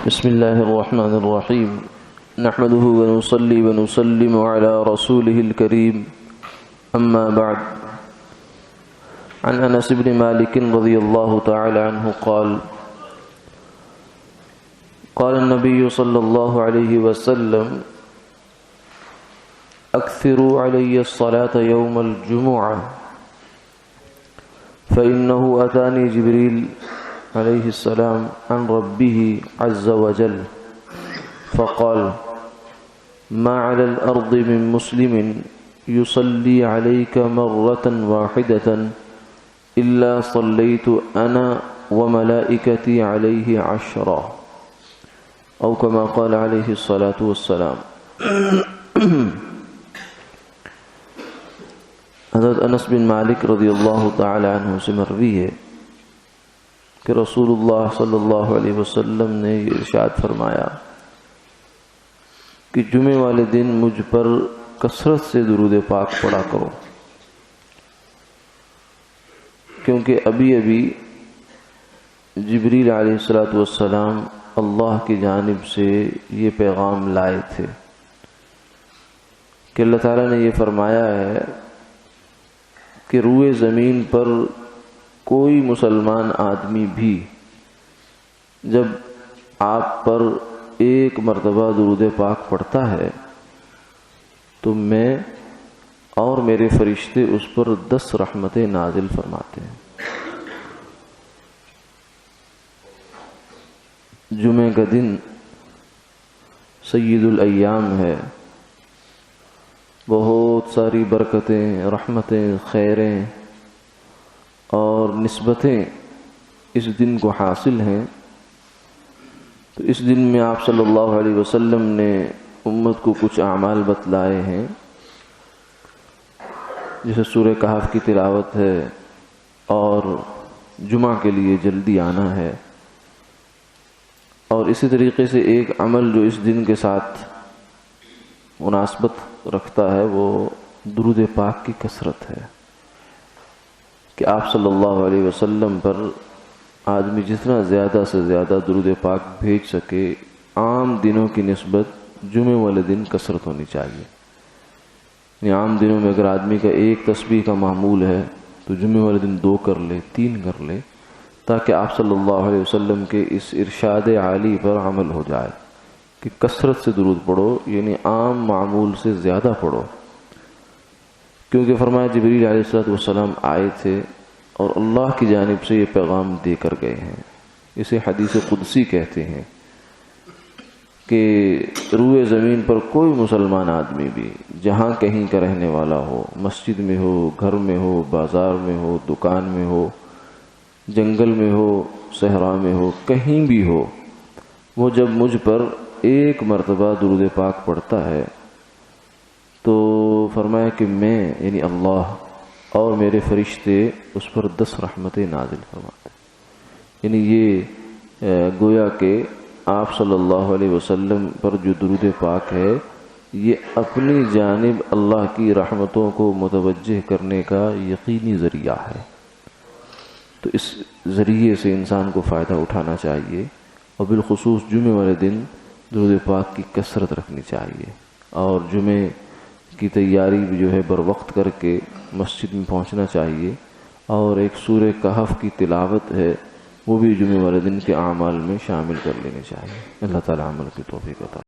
بسم الله الرحمن الرحيم نحمده ونصلي ونسلم على رسوله الكريم أما بعد عن أنس بن مالك رضي الله تعالى عنه قال النبي صلى الله عليه وسلم أكثروا علي الصلاة يوم الجمعة فإنه أتاني جبريل عليه السلام عن ربه عز وجل فقال ما على الأرض من مسلم يصلي عليك مرة واحدة إلا صليت أنا وملائكتي عليه 10 أو كما قال عليه الصلاة والسلام۔ حضرت انس بن مالک رضی اللہ تعالی عنہ سے مروی ہے کہ رسول اللہ صلی اللہ علیہ وسلم نے یہ ارشاد فرمایا کہ جمعے والے دن مجھ پر کثرت سے درود پاک پڑھا کرو، کیونکہ ابھی جبریل علیہ السلام اللہ کی جانب سے یہ پیغام لائے تھے کہ اللہ تعالیٰ نے یہ فرمایا ہے کہ روئے زمین پر کوئی مسلمان آدمی بھی جب آپ پر ایک مرتبہ درود پاک پڑھتا ہے تو میں اور میرے فرشتے اس پر 10 رحمتیں نازل فرماتے ہیں۔ جمعہ کا دن سید الایام ہے، بہت ساری برکتیں، رحمتیں، خیریں اور نسبتیں اس دن کو حاصل ہیں۔ تو اس دن میں آپ صلی اللہ علیہ وسلم نے امت کو کچھ اعمال بتلائے ہیں، جیسے سورہ کہف کی تلاوت ہے اور جمعہ کے لیے جلدی آنا ہے، اور اسی طریقے سے ایک عمل جو اس دن کے ساتھ مناسبت رکھتا ہے وہ درود پاک کی کثرت ہے کہ آپ صلی اللہ علیہ وسلم پر آدمی جتنا زیادہ سے زیادہ درود پاک بھیج سکے، عام دنوں کی نسبت جمعے والے دن کثرت ہونی چاہیے۔ یعنی عام دنوں میں اگر آدمی کا ایک تسبیح کا معمول ہے تو جمعے والے دن 2 کر لے، 3 کر لے، تاکہ آپ صلی اللہ علیہ وسلم کے اس ارشاد عالی پر عمل ہو جائے کہ کثرت سے درود پڑھو، یعنی عام معمول سے زیادہ پڑھو، کیونکہ فرمایا جبریل علیہ السلام آئے تھے اور اللہ کی جانب سے یہ پیغام دے کر گئے ہیں۔ اسے حدیث قدسی کہتے ہیں کہ روئے زمین پر کوئی مسلمان آدمی بھی جہاں کہیں کا رہنے والا ہو، مسجد میں ہو، گھر میں ہو، بازار میں ہو، دکان میں ہو، جنگل میں ہو، صحرا میں ہو، کہیں بھی ہو، وہ جب مجھ پر ایک مرتبہ درود پاک پڑھتا ہے تو فرمایا کہ میں یعنی اللہ اور میرے فرشتے اس پر 10 رحمتیں نازل فرماتے ہیں۔ یعنی یہ گویا کہ آپ صلی اللہ علیہ وسلم پر جو درود پاک ہے یہ اپنی جانب اللہ کی رحمتوں کو متوجہ کرنے کا یقینی ذریعہ ہے، تو اس ذریعے سے انسان کو فائدہ اٹھانا چاہیے، اور بالخصوص جمعے والے دن درود پاک کی کثرت رکھنی چاہیے، اور جمعے کی تیاری بھی جو ہے بر وقت کر کے مسجد میں پہنچنا چاہیے، اور ایک سورہ کہف کی تلاوت ہے وہ بھی جمعے والے دن کے اعمال میں شامل کر لینی چاہیے۔ اللہ تعالی عمل کی توفیق عطا